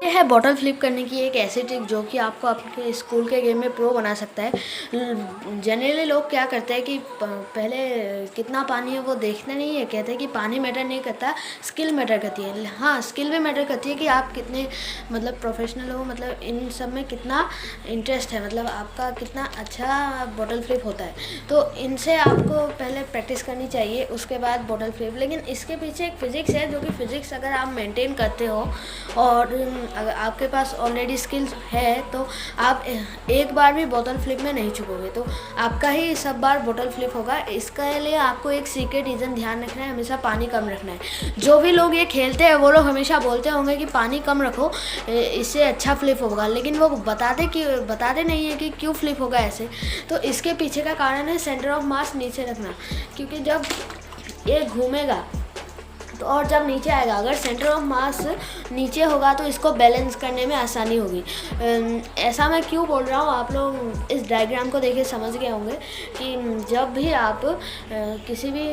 ये है bottle flip करने की एक ऐसी ट्रिक जो कि आपको आपके स्कूल के गेम में प्रो बना सकता है। जनरली लोग क्या करते हैं कि पहले कितना पानी है वो देखते नहीं है, कहते हैं कि पानी मैटर नहीं करता, स्किल मैटर करती है। हाँ, स्किल भी मैटर करती है कि आप कितने मतलब प्रोफेशनल हो, मतलब इन सब में कितना इंटरेस्ट है, मतलब आपका कितना अच्छा बॉटल फ्लिप होता है। तो इनसे आपको पहले प्रैक्टिस करनी चाहिए, उसके बाद बॉटल फ्लिप। लेकिन इसके पीछे एक फिज़िक्स है, जो कि फिज़िक्स अगर आप मेंटेन करते हो और अगर आपके पास ऑलरेडी स्किल्स है तो आप एक बार भी बोतल फ्लिप में नहीं चुकोगे, तो आपका ही सब बार बोतल फ्लिप होगा। इसके लिए आपको एक सीक्रेट रीज़न ध्यान रखना है, हमेशा पानी कम रखना है। जो भी लोग ये खेलते हैं वो लोग हमेशा बोलते होंगे कि पानी कम रखो, इससे अच्छा फ्लिप होगा, लेकिन वो बताते नहीं है कि क्यों फ्लिप होगा ऐसे। तो इसके पीछे का कारण है सेंटर ऑफ मास नीचे रखना, क्योंकि जब ये घूमेगा तो और जब नीचे आएगा, अगर सेंटर ऑफ मास नीचे होगा तो इसको बैलेंस करने में आसानी होगी। ऐसा मैं क्यों बोल रहा हूँ, आप लोग इस डायग्राम को देखे समझ गए होंगे कि जब भी आप किसी भी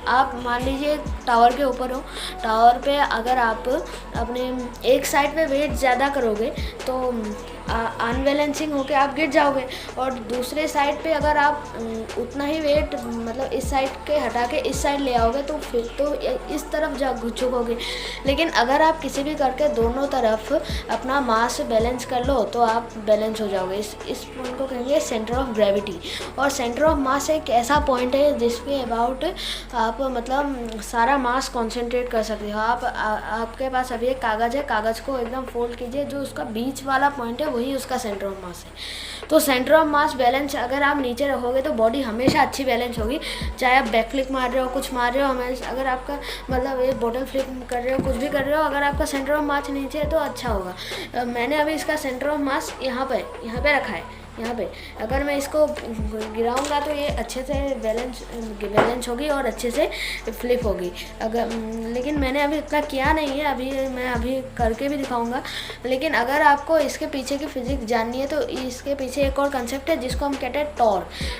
आप मान लीजिए टावर के ऊपर हो, टावर पे अगर आप अपने एक साइड पे वेट ज़्यादा करोगे तो अनबैलेंसिंग होके आप गिर जाओगे, और दूसरे साइड पे अगर आप उतना ही वेट मतलब इस साइड के हटा के इस साइड ले आओगे तो फिर तो इस तरफ झुकोगे। लेकिन अगर आप किसी भी करके दोनों तरफ अपना मास बैलेंस कर लो तो आप बैलेंस हो जाओगे। इस पॉइंट को कहेंगे सेंटर ऑफ ग्रेविटी। और सेंटर ऑफ मास एक ऐसा पॉइंट है जिसके अबाउट आप मतलब सारा मास कॉन्सेंट्रेट कर सकते हो। आपके पास अभी एक कागज़ है, कागज़ को एकदम फोल्ड कीजिए, जो उसका बीच वाला पॉइंट है वही उसका सेंटर ऑफ मास है। तो सेंटर ऑफ मास बैलेंस अगर आप नीचे रखोगे तो बॉडी हमेशा अच्छी बैलेंस होगी, चाहे आप बैक फ्लिप मार रहे हो, कुछ मार रहे हो, हमेशा अगर आपका मतलब ये बॉटल फ्लिप कर रहे हो, कुछ भी कर रहे हो, अगर आपका सेंटर ऑफ मास नीचे है तो अच्छा होगा। मैंने अभी इसका सेंटर ऑफ मास यहाँ पे रखा है, यहाँ पे अगर मैं इसको गिराऊंगा तो ये अच्छे से बैलेंस होगी और अच्छे से फ्लिप होगी। अगर लेकिन मैंने अभी इतना किया नहीं है, मैं अभी करके भी दिखाऊंगा। लेकिन अगर आपको इसके पीछे की फिजिक्स जाननी है तो इसके पीछे एक और कंसेप्ट है जिसको हम कहते हैं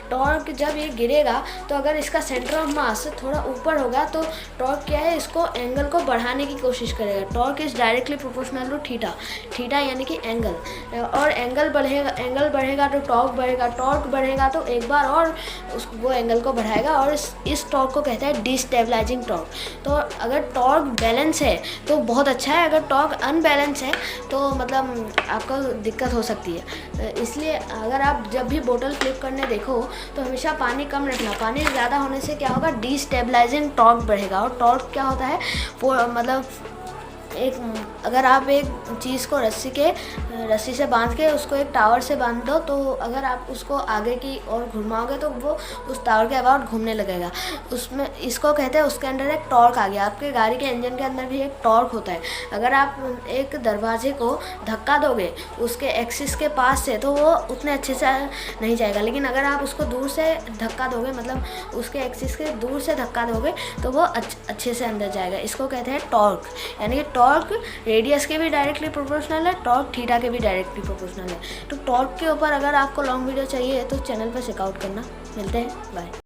टॉर्क। जब ये गिरेगा तो अगर इसका सेंटर ऑफ मास थोड़ा ऊपर होगा तो टॉर्क क्या है, इसको एंगल को बढ़ाने की कोशिश करेगा। Torque is directly proportional to theta यानी कि एंगल, और एंगल बढ़ेगा तो टॉर्क बढ़ेगा तो एक बार और वो एंगल को बढ़ाएगा, और इस टॉर्क को कहते हैं डिस्टेबलाइजिंग टॉर्क। तो अगर टॉर्क बैलेंस है तो बहुत अच्छा है, अगर टॉर्क अनबैलेंस है तो मतलब आपको दिक्कत हो सकती है। इसलिए अगर आप जब भी बोतल फ्लिप करने देखो तो हमेशा पानी कम रखना। पानी ज़्यादा होने से क्या होगा, डिस्टेबलाइजिंग टॉर्क बढ़ेगा। और टॉर्क क्या होता है, वो मतलब अगर आप एक चीज़ को रस्सी से बांध के उसको एक टावर से बांध दो, तो अगर आप उसको आगे की ओर घुमाओगे तो वो उस टावर के अबाउट घूमने लगेगा। उसमें इसको कहते हैं, उसके अंदर एक टॉर्क आ गया। आपके गाड़ी के इंजन के अंदर भी एक टॉर्क होता है। अगर आप एक दरवाजे को धक्का दोगे उसके एक्सिस के पास से तो वो उतने अच्छे से नहीं जाएगा, लेकिन अगर आप उसको दूर से धक्का दोगे, मतलब उसके एक्सिस के दूर से धक्का दोगे तो वो अच्छे से अंदर जाएगा। इसको कहते हैं टॉर्क, यानी कि टॉर्क रेडियस के भी डायरेक्टली प्रोपोर्शनल है, टॉर्क थीटा के भी डायरेक्टली प्रोपोर्शनल है। तो टॉर्क के ऊपर अगर आपको लॉन्ग वीडियो चाहिए तो चैनल पर चेकआउट करना। मिलते हैं, बाय।